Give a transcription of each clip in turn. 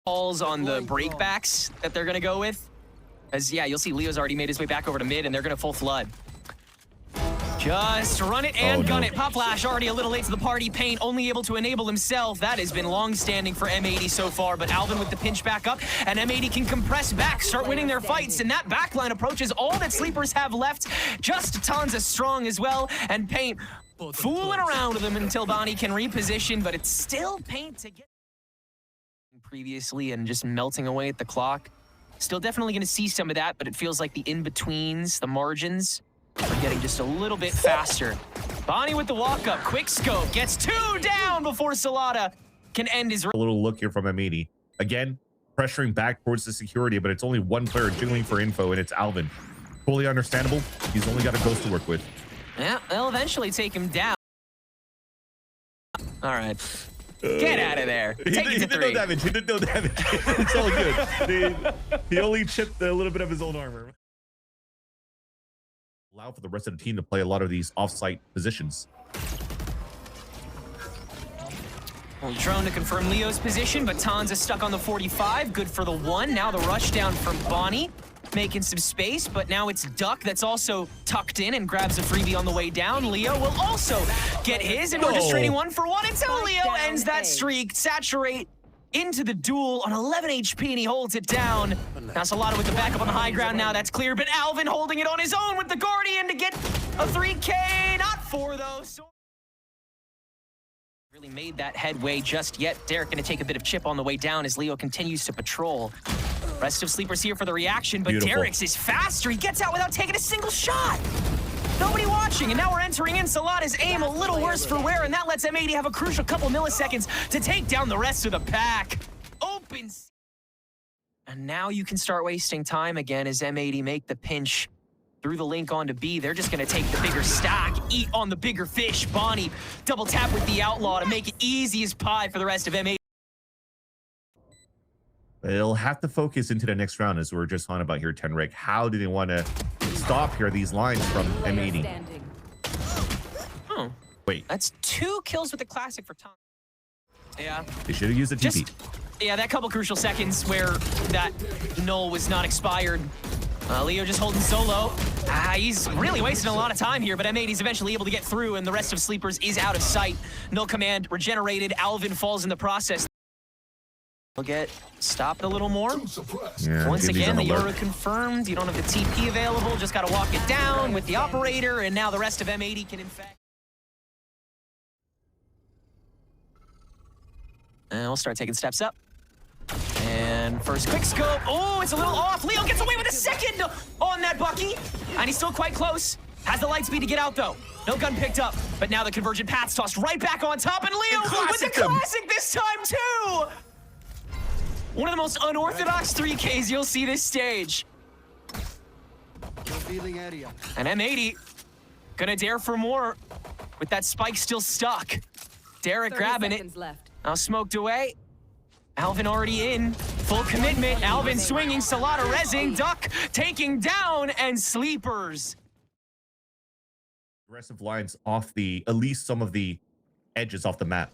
calls on the breakbacks that they're gonna go with. As yeah, you'll see Leo's already made his way back over to mid, and they're gonna full flood. Just run it and gun it. Pop Flash already a little late to the party. Paint only able to enable himself. That has been long-standing for M80 so far, but Alvin with the pinch back up, and M80 can compress back, start winning their fights, and that backline approach is all that Sleepers have left. Just Tanza strong as well, and Paint fooling around with him until Bonnie can reposition, but it's still Paint to get previously and just melting away at the clock. Still definitely going to see some of that, but it feels like the in-betweens, the margins, are getting just a little bit faster. Bonnie with the walk-up, quick scope, gets 2 down before Salada can end his... A little look here from M80. Again, pressuring back towards the security, but it's only one player jiggling for info, and it's Alvin. Fully understandable. He's only got a ghost to work with. Yeah, they'll eventually take him down. All right. Get out of there. He did no damage. He did no damage. It's all good. He only chipped a little bit of his own armor. Allow for the rest of the team to play a lot of these off-site positions. Well, drone to confirm Leo's position, but Tanza stuck on the 45. Good for the 1. Now the rush down from Bonnie, making some space, but now it's Duck that's also tucked in and grabs a freebie on the way down. Leo will also get his, and we're just trading 1 for 1 until Leo ends that streak. Saturate into the duel on 11 HP, and he holds it down. Now Salada with the backup on the high ground. Now that's clear, but Alvin holding it on his own with the Guardian to get a 3K. Not 4, though. So really made that headway just yet. Derek going to take a bit of chip on the way down as Leo continues to patrol. Rest of Sleepers here for the reaction, but Derek's is faster. He gets out without taking a single shot. Nobody watching, and now we're entering in Salada's aim a little worse for wear, and that lets M80 have a crucial couple milliseconds to take down the rest of the pack. Open. And now you can start wasting time again as M80 make the pinch through the link onto B. They're just going to take the bigger stack, eat on the bigger fish. Bonnie double tap with the Outlaw to make it easy as pie for the rest of M80. They'll have to focus into the next round, as we were just on about here, Tenrik. How do they want to stop here these lines from M80? Oh, wait. That's 2 kills with the classic for Tom. Yeah. They should have used a TP. Yeah, that couple crucial seconds where that null was not expired. Leo just holding solo. He's really wasting a lot of time here, but M80's eventually able to get through, and the rest of Sleepers is out of sight. Null command regenerated. Alvin falls in the process. We'll get stopped a little more. Yeah, once again, the Euro confirmed. You don't have the TP available. Just got to walk it down with the operator, and now the rest of M80 can infect. And we'll start taking steps up. And first quick scope. Oh, it's a little off. Leo gets away with a second on that Bucky. And he's still quite close. Has the light speed to get out, though. No gun picked up. But now the convergent path's tossed right back on top. And Leo with the classic this time, too. One of the most unorthodox 3Ks you'll see this stage. And M80 gonna dare for more with that spike still stuck. Derek grabbing it. Now smoked away. Alvin already in. Full commitment. Alvin swinging. Salada rezzing. Duck taking down, and Sleepers. Aggressive lines off the, at least some of the edges off the map.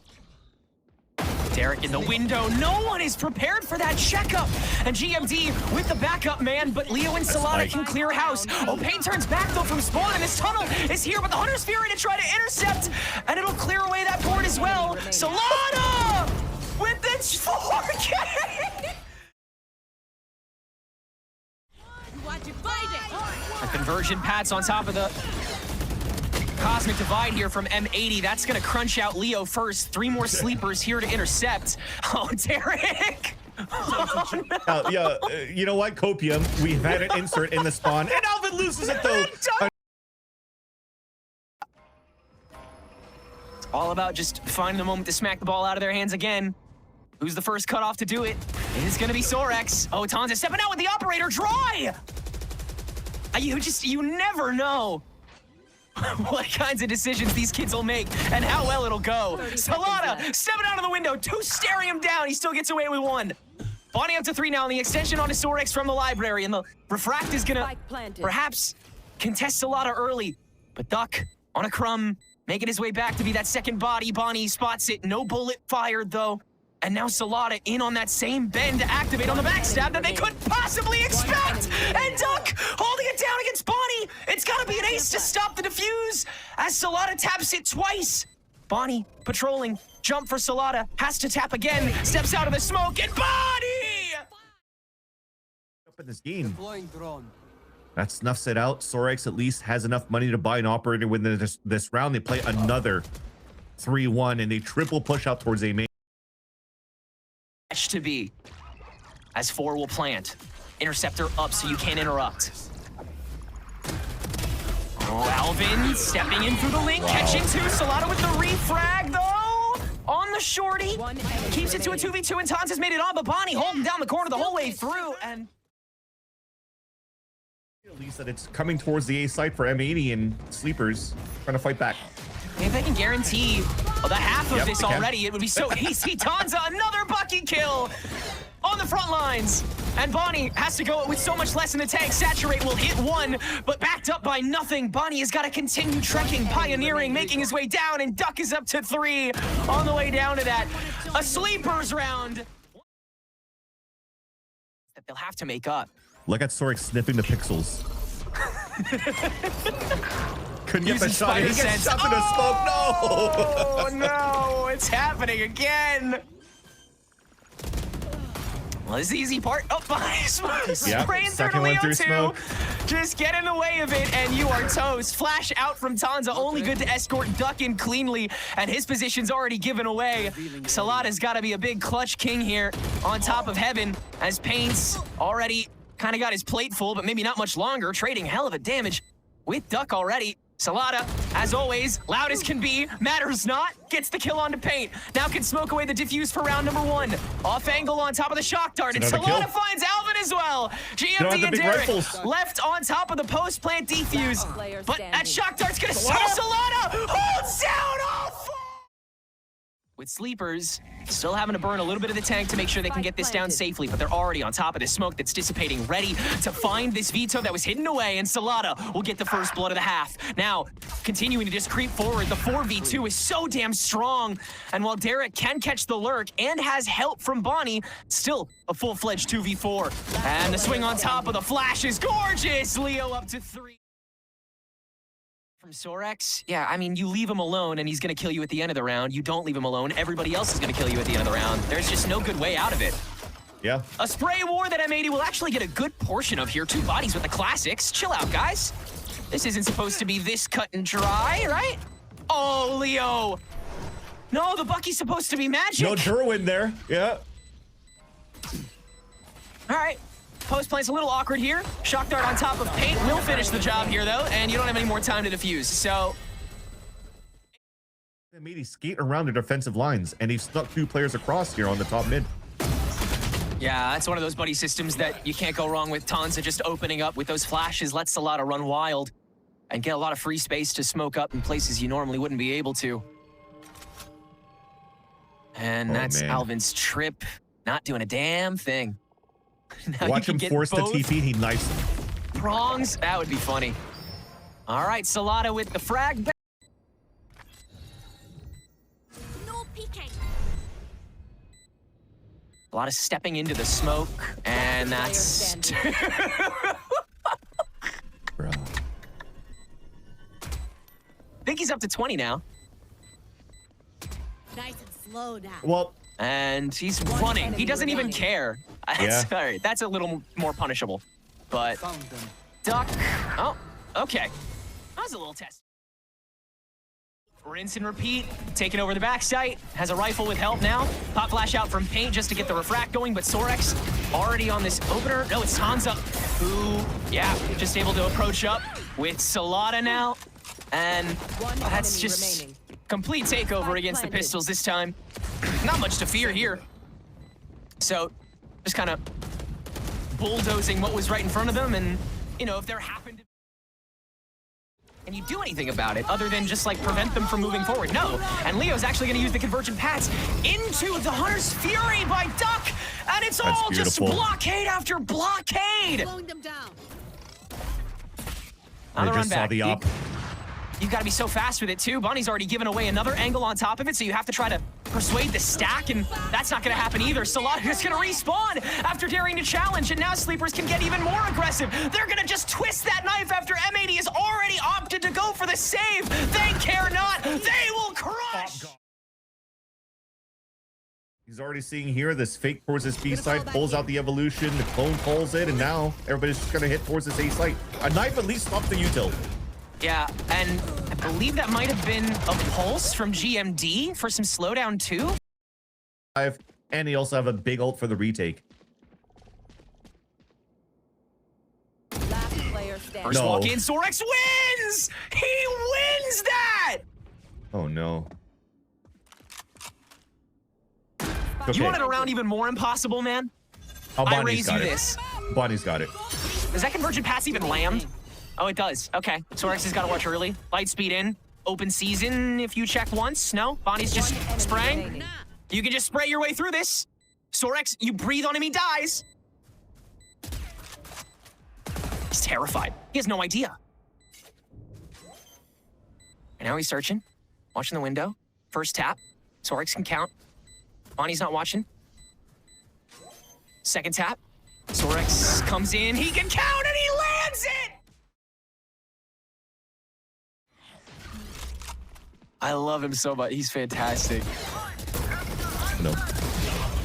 Derek in the window. No one is prepared for that checkup. And GMD with the backup man, but Leo and Salada can clear house. Oh, Pain turns back though from spawn, and this tunnel is here, but the Hunter's Fury to try to intercept, and it'll clear away that board as well. Salada with the 4K. A conversion Pat's on top of the Cosmic Divide here from M80. That's going to crunch out Leo first. 3 more Sleepers here to intercept. Oh, Derek. Oh, no. Yeah, you know what? Copium. We've had an insert in the spawn, and Alvin loses it, though. All about just finding the moment to smack the ball out of their hands again. Who's the first cutoff to do it? It is going to be Sorex. Oh, Tanza stepping out with the operator. Dry! You never know what kinds of decisions these kids will make and how well it'll go. Salada stepping out of the window, 2 staring him down. He still gets away with 1. Bonnie up to 3 now, and the extension onto Sorex from the library, and the Refract is gonna perhaps contest Salada early. But Duck on a crumb, making his way back to be that second body. Bonnie spots it. No bullet fired, though. And now Salada in on that same bend to activate on the backstab that they couldn't possibly expect. And Duck holding it down against Bonnie. It's got to be an ace to stop the defuse as Salada taps it twice. Bonnie patrolling, jump for Salada, has to tap again, steps out of the smoke, and Bonnie! Up in this game. That snuffs it out. Sorex at least has enough money to buy an operator within this round. They play another 3-1 and they triple push out towards A main. To be as 4 will plant. Interceptor up so you can't interrupt. Oh, Alvin stepping in through the link, catching 2. Salada with the refrag though on the shorty. Keeps it to a 2v2 and Tons has made it on, but Bonnie holding down the corner the whole way through. And at least that it's coming towards the A site for M80 and Sleepers trying to fight back. If they can guarantee the half of this already, it would be so easy. Tanza, another Bucky kill on the front lines. And Bonnie has to go with so much less in the tank. Saturate will hit 1, but backed up by nothing. Bonnie has got to continue trekking, pioneering, making his way down, and Duck is up to 3 on the way down to that. A Sleepers round that they'll have to make up. Look at Sorex sniffing the pixels. Couldn't get the shot. He gets shot in the smoke. No! Oh no! It's happening again. Well, this is the easy part. Oh, behind smoke. Spraying through to Leo too. Smoke. Just get in the way of it, and you are toast. Flash out from Tanza. Only good to escort Duck in cleanly, and his position's already given away. Salada's got to be a big clutch king here on top of Heaven, as Paints already kind of got his plate full, but maybe not much longer. Trading hell of a damage with Duck already. Salada, as always, loud as can be, matters not, gets the kill onto Paint. Now can smoke away the diffuse for round number 1. Off angle on top of the shock dart, and Salada finds Alvin as well. GMD and Derek left on top of the post-plant defuse, but that shock dart's gonna stop Salada, holds down all 4! With Sleepers, still having to burn a little bit of the tank to make sure they can get this down safely, but they're already on top of this smoke that's dissipating, ready to find this veto that was hidden away, and Salada will get the first blood of the half. Now, continuing to just creep forward, the 4v2 is so damn strong, and while Derek can catch the lurk and has help from Bonnie, still a full-fledged 2v4. And the swing on top of the flash is gorgeous! Leo up to 3. From Sorex, yeah, I mean, you leave him alone and he's gonna kill you at the end of the round. You don't leave him alone, everybody else is gonna kill you at the end of the round. There's just no good way out of it. Yeah. A spray war that M80 will actually get a good portion of here. 2 bodies with the classics. Chill out, guys. This isn't supposed to be this cut and dry, right? Oh, Leo. No, the Bucky's supposed to be magic. No Derwin there, yeah. All right. Post play's a little awkward here. Shock dart on top of Paint will finish the job here, though, and you don't have any more time to defuse, so... M80 skate around the defensive lines, and he snuck 2 players across here on the top mid. Yeah, that's one of those buddy systems that you can't go wrong with. Tanza just opening up with those flashes lets Salada run wild and get a lot of free space to smoke up in places you normally wouldn't be able to. And that's Alvin's trip, not doing a damn thing. Now watch him force the TP, he knifes him. Prongs, that would be funny. All right, Salada with the frag. No peeking. A lot of stepping into the smoke, and that's... Bro. I think he's up to 20 now. Nice and slow now. Well... And he's running. He doesn't even care. Yeah. All right, that's a little more punishable. But Duck. Oh, okay. That was a little test. Rinse and repeat. Taking over the backside. Has a rifle with help now. Pop flash out from Paint just to get the refract going. But Sorex already on this opener. No, it's Tanza who, yeah, just able to approach up with Salada now. And that's just complete takeover against the Pistols this time. Not much to fear here. So, just kind of bulldozing what was right in front of them, and, you know, if there happened to... Can you do anything about it other than just, like, prevent them from moving forward? No. And Leo's actually going to use the Convergent Pats into the Hunter's Fury by Duck, and it's all just blockade after blockade! Slowing them down. I just saw the op. You've got to be so fast with it, too. Bonnie's already given away another angle on top of it, so you have to try to persuade the stack, and that's not going to happen either. Solana is going to respawn after daring to challenge, and now Sleepers can get even more aggressive. They're going to just twist that knife after M80 has already opted to go for the save. They care not. They will crush. He's already seeing here this fake towards this B side, pulls out the evolution, the clone pulls it, and now everybody's just going to hit towards this A site. A knife at least stops the util. Yeah, and I believe that might have been a pulse from GMD for some slowdown too. And they also have a big ult for the retake. Last player standing. First walk in, Sorex wins! He wins that! Oh no. Okay. You want it around even more impossible, man? Oh, I raise you this. Bonnie's got it. Does that convergent pass even land? Oh, it does. Okay. Sorex has got to watch early. Light speed in. Open season if you check once. No? Bonnie's just spraying. You can just spray your way through this. Sorex, you breathe on him, he dies. He's terrified. He has no idea. And now he's searching. Watching the window. First tap. Sorex can count. Bonnie's not watching. Second tap. Sorex comes in. He can count and he lands it! I love him so much. He's fantastic. No.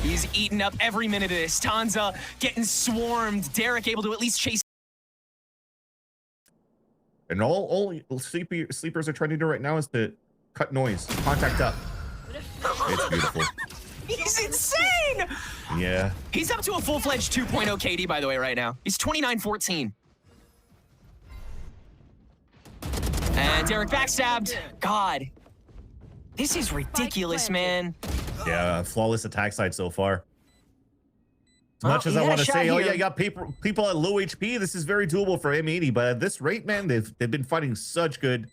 He's eaten up every minute of this. Tanza getting swarmed. Derek able to at least chase. And all sleepers are trying to do right now is to cut noise, contact up. It's beautiful. He's insane! Yeah. He's up to a full-fledged 2.0 KD, by the way, right now. He's 29-14. And Derek backstabbed. God. This is ridiculous, man. Yeah, flawless attack side so far. As Well, much as he I had a want to shot say, oh here. yeah, you got people at low HP, this is very doable for M80, but at this rate, man, they've been finding such good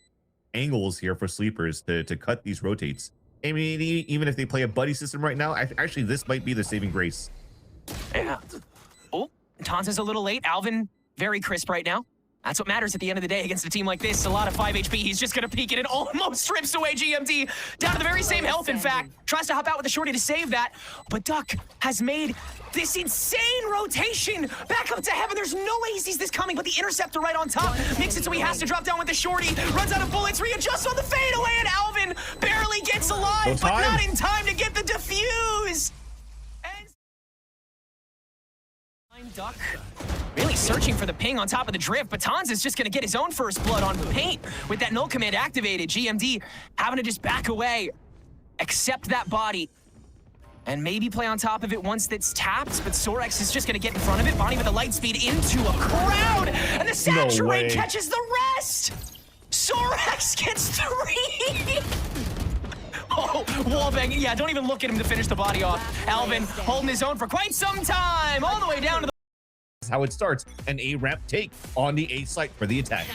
angles here for sleepers to cut these rotates. M80, even if they play a buddy system right now, actually this might be the saving grace. Yeah. Oh, Tanza's a little late. Alvin, very crisp right now. That's what matters at the end of the day against a team like this. A lot of 5 HP. He's just going to peek it and almost strips away GMD. Down to the very same health, in fact. Tries to hop out with the shorty to save that. But Duck has made this insane rotation back up to heaven. There's no way he sees this coming, but the interceptor right on top makes it so he has to drop down with the shorty. Runs out of bullets, readjusts on the fadeaway, and Alvin barely gets alive, but not in time to get the defuse. And Duck really searching for the ping on top of the drift, but Tanza's just going to get his own first blood on paint with that null command activated. GMD having to just back away, accept that body, and maybe play on top of it once that's tapped, but Sorex is just going to get in front of it. Bonnie with the light speed into a crowd, and the saturate catches the rest! Sorex gets 3! Oh, wallbang. Yeah, don't even look at him to finish the body off. Alvin holding his own for quite some time, all the way down to the... How it starts, an A ramp take on the A site for the attack.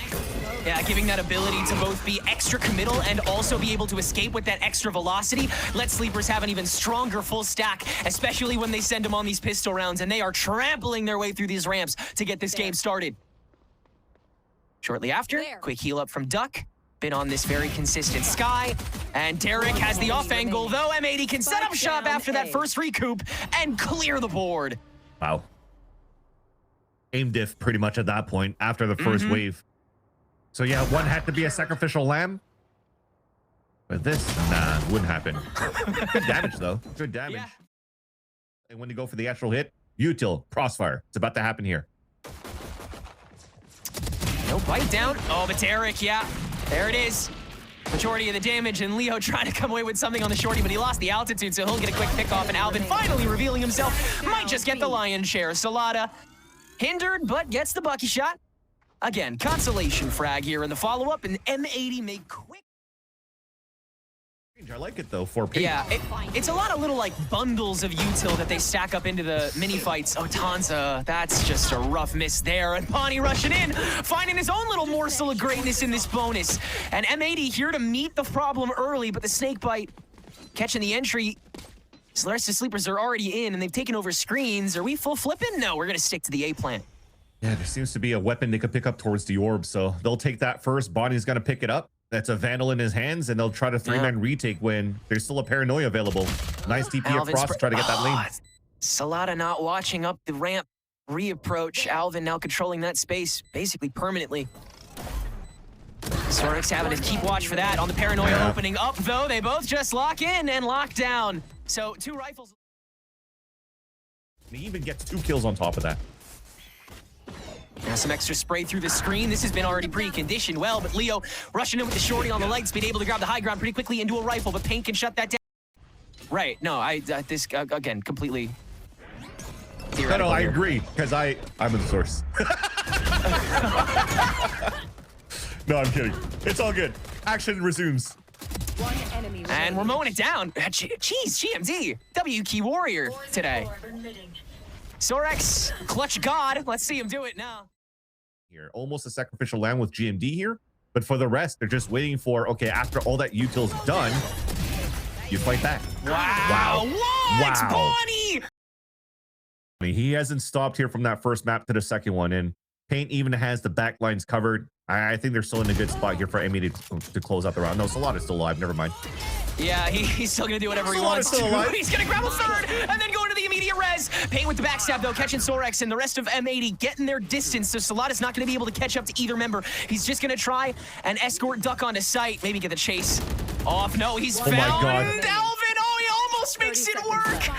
Yeah, giving that ability to both be extra committal and also be able to escape with that extra velocity lets sleepers have an even stronger full stack, especially when they send them on these pistol rounds, and they are trampling their way through these ramps to get this game started. Shortly after, quick heal up from Duck. Been on this very consistent Sky, and Derek has the off angle, though M80 can set up shop after that first recoup and clear the board. Wow. Aim diff pretty much at that point after the first wave. So yeah, one had to be a sacrificial lamb. But this, nah, wouldn't happen. Good damage though. Good damage. Yeah. And when you go for the actual hit, util, crossfire. It's about to happen here. No bite down. Oh, but Derek, yeah. There it is. Majority of the damage, and Leo trying to come away with something on the shorty, but he lost the altitude, so he'll get a quick pick off, and Alvin finally revealing himself. Might just get the lion's share. Salada hindered, but gets the Bucky shot. Again, consolation frag here in the follow-up, and M80 made quick. I like it though, 4P. Yeah, it's a lot of little like bundles of util that they stack up into the mini fights. Oh, Tanza, that's just a rough miss there. And Bonnie rushing in, finding his own little morsel of greatness in this bonus. And M80 here to meet the problem early, but the snake bite catching the entry. So the rest of the sleepers are already in, and they've taken over screens. Are we full flipping? No, we're gonna stick to the A plant. Yeah, there seems to be a weapon they could pick up towards the orb, so they'll take that first. Bonnie's gonna pick it up. That's a Vandal in his hands, and they'll try to 3-man retake when there's still a Paranoia available. Nice TP across to try to get that lane. Solana not watching up the ramp reapproach. Alvin now controlling that space basically permanently. Sorex having to keep watch for that on the Paranoia opening up, though. They both just lock in and lock down. So 2 rifles. He even gets 2 kills on top of that. Now some extra spray through the screen. This has been already pre-conditioned well, but Leo rushing in with the shorty on the leg speed, able to grab the high ground pretty quickly into a rifle, but Paint can shut that down. Right, no, this, again, completely theoretical. No, I agree, because I'm the source. No, I'm kidding. It's all good. Action resumes. One enemy And we're mowing it down. Jeez, GMD, W key warrior today. Sorex, clutch god. Let's see him do it now. Here, almost a sacrificial lamb with GMD here, but for the rest, they're just waiting for, okay, after all that util's done, you fight back. Wow. What? Bonnie! I mean, he hasn't stopped here from that first map to the second one, and Paint even has the back lines covered. I think they're still in a good spot here for M80 to close out the round. No, Solana's still alive. Never mind. Yeah, he's still gonna do whatever he wants to. He's gonna grab a third and then go into the immediate res. Paint with the backstab though, catching Sorex, and the rest of M80 getting their distance. So Solana's not gonna be able to catch up to either member. He's just gonna try and escort Duck onto site. Maybe get the chase off. No, he's found Alvin. Oh, he almost makes it work.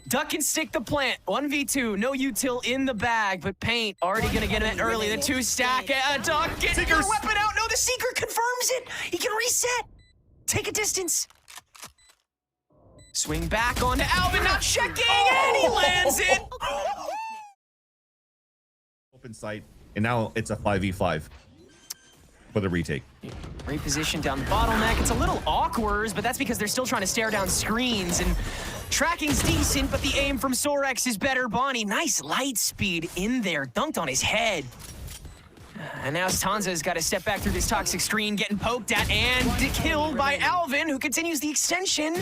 Duck can stick the plant. 1v2, no util in the bag, but Paint already gonna get it early. The 2-stack. Duck getting your weapon out. No, the Seeker confirms it. He can reset. Take a distance. Swing back onto Alvin, not checking, and he lands it. Open sight, and now it's a 5v5 for the retake. Reposition down the bottleneck. It's a little awkward, but that's because they're still trying to stare down screens, and tracking's decent, but the aim from Sorex is better. Bonnie, nice light speed in there, dunked on his head. And now Tanza's got to step back through this toxic screen, getting poked at and killed by Alvin, who continues the extension.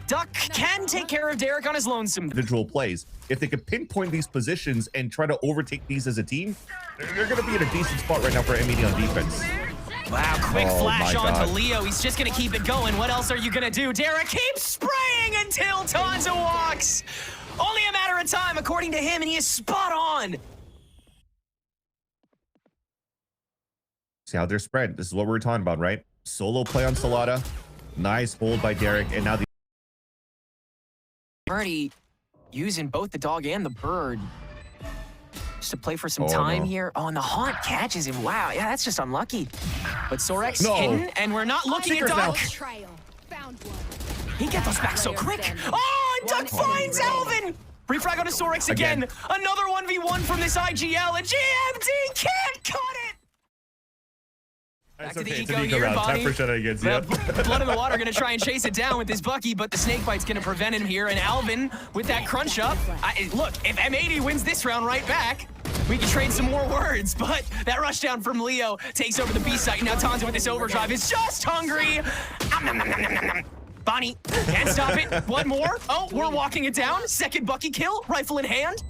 Duck can take care of Derek on his lonesome. Individual plays. If they could pinpoint these positions and try to overtake these as a team, they're going to be in a decent spot right now for M80 on defense. Wow, quick flash onto Leo. He's just going to keep it going. What else are you going to do? Derek keeps spraying until Tanza walks. Only a matter of time, according to him, and he is spot on. See how they're spread. This is what we were talking about, right? Solo play on Solana. Nice hold by Derek, and now the already using both the dog and the bird just to play for some time here. Oh, and the haunt catches him. Wow, yeah, that's just unlucky. But Sorex hidden, and we're not looking at Duck. He gets those back so quick. Oh, and Duck finds Alvin. Refrag on to Sorex again. Another 1v1 from this IGL, and GMD can't cut it. Back to the eco here, Bonnie. Blood in the water gonna try and chase it down with this Bucky, but the snake bite's gonna prevent him here. And Alvin with that crunch up. Look, if M80 wins this round right back, we can trade some more words. But that rush down from Leo takes over the B site. Now Tanza with this overdrive is just hungry. Bonnie can't stop it. One more. Oh, we're walking it down. Second Bucky kill, rifle in hand.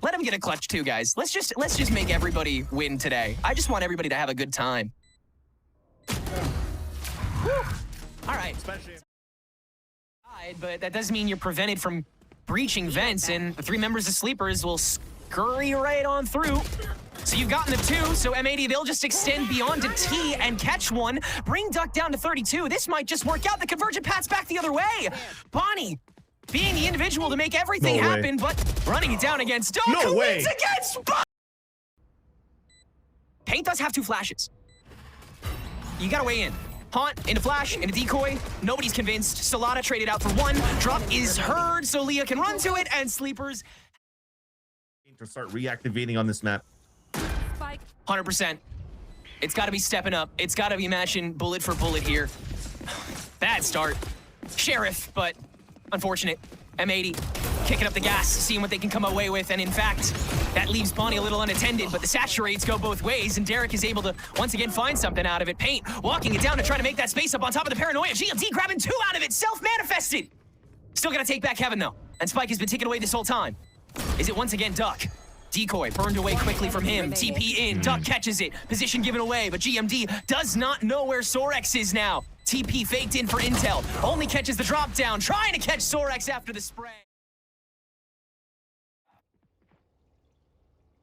Let him get a clutch too, guys. Let's just make everybody win today. I just want everybody to have a good time. Whew. All right. But that doesn't mean you're prevented from breaching vents, and the 3 members of Sleepers will scurry right on through. So you've gotten the 2, so M80, they'll just extend beyond to T and catch one, bring Duck down to 32. This might just work out. The Convergent Pat's back the other way. Bonnie being the individual to make everything happen, but running it down against Duck, who wins against Bonnie. Paint does have 2 flashes. You gotta weigh in. Haunt, into flash, into decoy. Nobody's convinced. Solana traded out for 1. Drop is heard, so Leah can run to it, and Sleepers to start reactivating on this map. 100%. It's gotta be stepping up. It's gotta be matching bullet for bullet here. Bad start. Sheriff, but unfortunate. M80 kicking up the gas, seeing what they can come away with, and in fact, that leaves Bonnie a little unattended, but the saturates go both ways, and Derek is able to once again find something out of it. Paint walking it down to try to make that space up on top of the Paranoia. GMD grabbing 2 out of it, self-manifested. Still gonna take back Heaven though, and Spike has been taken away this whole time. Is it once again Duck? Decoy burned away quickly from him. TP in, Duck catches it. Position given away, but GMD does not know where Sorex is now. TP faked in for intel. Only catches the drop down, trying to catch Sorex after the spray.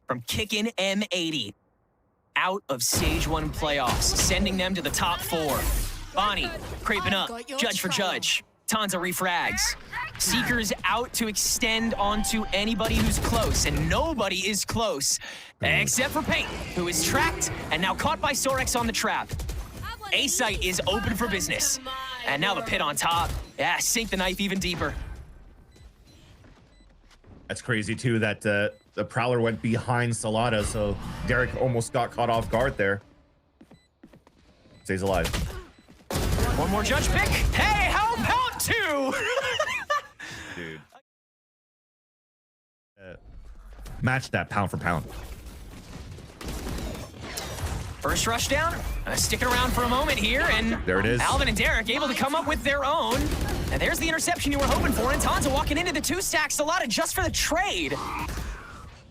From kicking M80 out of Stage 1 playoffs, sending them to the top 4. Bonnie creeping up, judge for judge. Tanza refrags. Seekers out to extend onto anybody who's close, and nobody is close except for Paint, who is tracked and now caught by Sorex on the trap. A site is open for business, and now the pit on top. Yeah, sink the knife even deeper. That's crazy too that the Prowler went behind Salada, so Derek almost got caught off guard there. Stays alive. One more judge pick. Hey, how about 2? Dude. Match that pound for pound. First rush down, sticking around for a moment here, and there it is. Alvin and Derek able to come up with their own. And there's the interception you were hoping for, and Tanza walking into the 2 stacks, Salada just for the trade.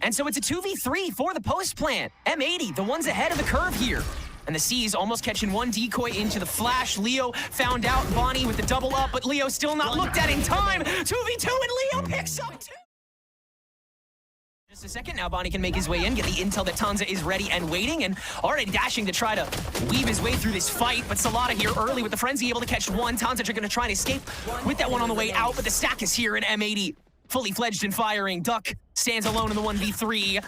And so it's a 2v3 for the post plant. M80, the ones ahead of the curve here. And the C's almost catching one decoy into the flash. Leo found out Bonnie with the double up, but Leo still not looked at in time. 2v2, and Leo picks up 2. Just a second, now Bonnie can make his way in, get the intel that Tanza is ready and waiting, and already dashing to try to weave his way through this fight. But Salada here early with the frenzy, able to catch one. Tanza going to try and escape with that one on the way out, but the stack is here in M80. Fully fledged and firing. Duck stands alone in the 1v3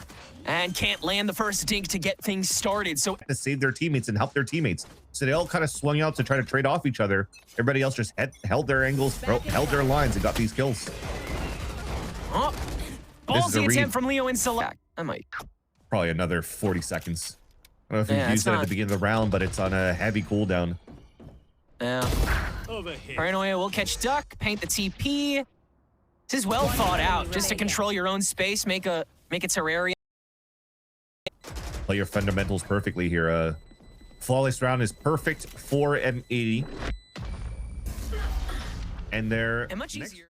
and can't land the first dink to get things started. So to save their teammates and help their teammates. So they all kind of swung out to try to trade off each other. Everybody else just held their angles, held their lines, and got these kills. Oh, ballsy attempt from Leo in select. I might. Probably another 40 seconds. I don't know if you've used it at the beginning of the round, but it's on a heavy cooldown. Yeah. Paranoia will catch Duck, paint the TP. This is well thought out, just to control your own space, make a Terraria. Play your fundamentals perfectly here. Flawless round is perfect for M80. And they're much easier.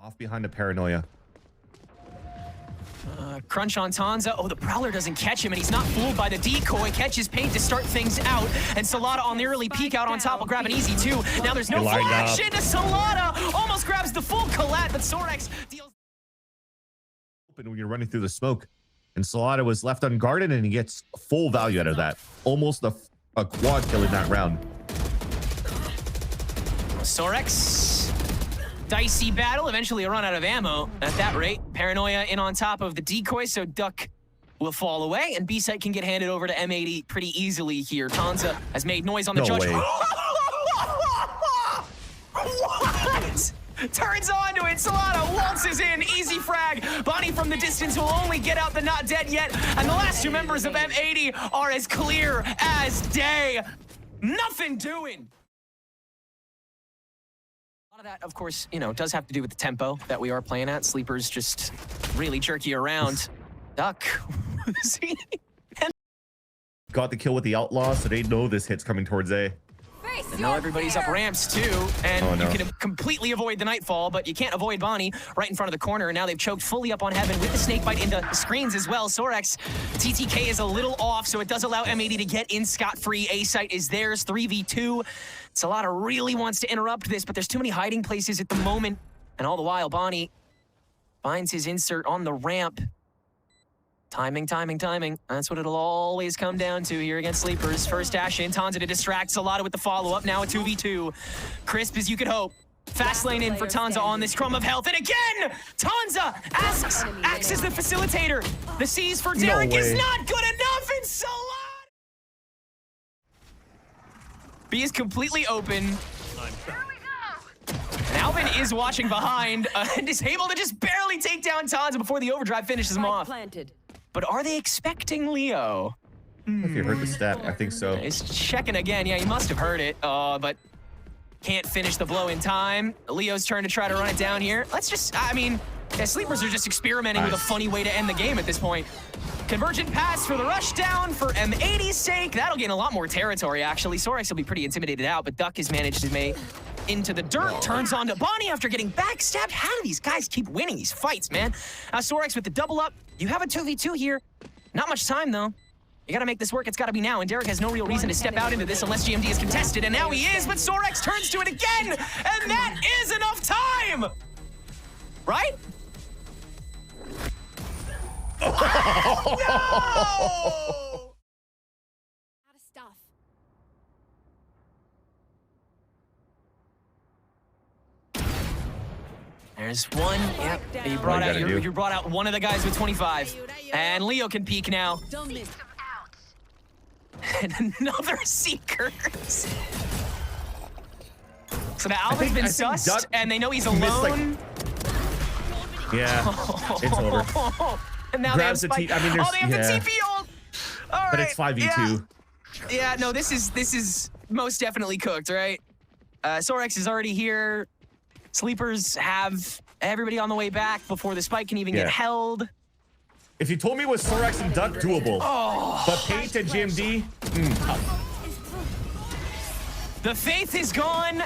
Off behind the Paranoia. Crunch on Tanza. Oh, the Prowler doesn't catch him, and he's not fooled by the decoy. Catches Paint to start things out, and Salada on the early peek out on top will grab an easy 2. Now there's no flash into Salada. Almost grabs the full collat, but Sorex deals. Open when you're running through the smoke, and Salada was left unguarded, and he gets full value out of that. Almost a quad kill in that round. Sorex. Dicey battle, eventually a run out of ammo at that rate. Paranoia in on top of the decoy, so Duck will fall away, and B-site can get handed over to M80 pretty easily here. Tanza has made noise on the judge. What? Turns onto it, Salada waltzes in, easy frag. Bonnie from the distance will only get out the not dead yet, and the last 2 members of M80 are as clear as day. Nothing doing. A lot of that, of course, you know, does have to do with the tempo that we are playing at. Sleepers just really jerky around. Duck. Got the kill with the Outlaw, so they know this hit's coming towards A. And now everybody's up ramps too, and you can completely avoid the Nightfall, but you can't avoid Bonnie right in front of the corner. And now they've choked fully up on Heaven with the snakebite into the screens as well. Sorex, TTK is a little off, so it does allow M80 to get in scot-free. A-site is theirs, 3v2. Salada really wants to interrupt this, but there's too many hiding places at the moment. And all the while, Bonnie finds his insert on the ramp. Timing, timing, timing. That's what it'll always come down to here against Sleepers. First dash in, Tanza to distract Salada with the follow-up. Now a 2v2. Crisp as you could hope. Fast lane in for Tanza on this crumb of health. And again, Tanza acts as the facilitator. The C's for Derek is not good enough, and Salada. B is completely open. And Alvin is watching behind and is able to just barely take down Tanza before the overdrive finishes him off. But are they expecting Leo? If you heard the stat, I think so. He's checking again. Yeah, he must have heard it, but can't finish the blow in time. Leo's turn to try to run it down here. Let's just, I mean, yeah, Sleepers are just experimenting with a funny way to end the game at this point. Convergent pass for the rush down for M80's sake. That'll gain a lot more territory, actually. Sorex will be pretty intimidated out, but Duck has managed to into the dirt, turns on to Bonnie after getting backstabbed. How do these guys keep winning these fights, man? Sorex with the double up. You have a 2v2 here. Not much time, though. You gotta make this work. It's gotta be now. And Derek has no real reason to step out into this unless GMD is contested. And now he is, but Sorex turns to it again. And that is enough time. Right? No! Out of stuff. There's one. Yep. You brought out you brought out one of the guys with 25. And Leo can peek now. Don't miss. And another Seekers. So now Alvin's been sussed, Duck and they know he's missed, alone. Yeah, it's over. And now Grabs they the have T. Spike. I mean, there's, Oh, they have the TP ult. All but right, it's 5v2. Yeah, no, this is most definitely cooked, right? Sorex is already here. Sleepers have everybody on the way back before the Spike can even get held. If you told me it was Sorex and Duck, doable. But Paint and GMD, tough. The faith is gone.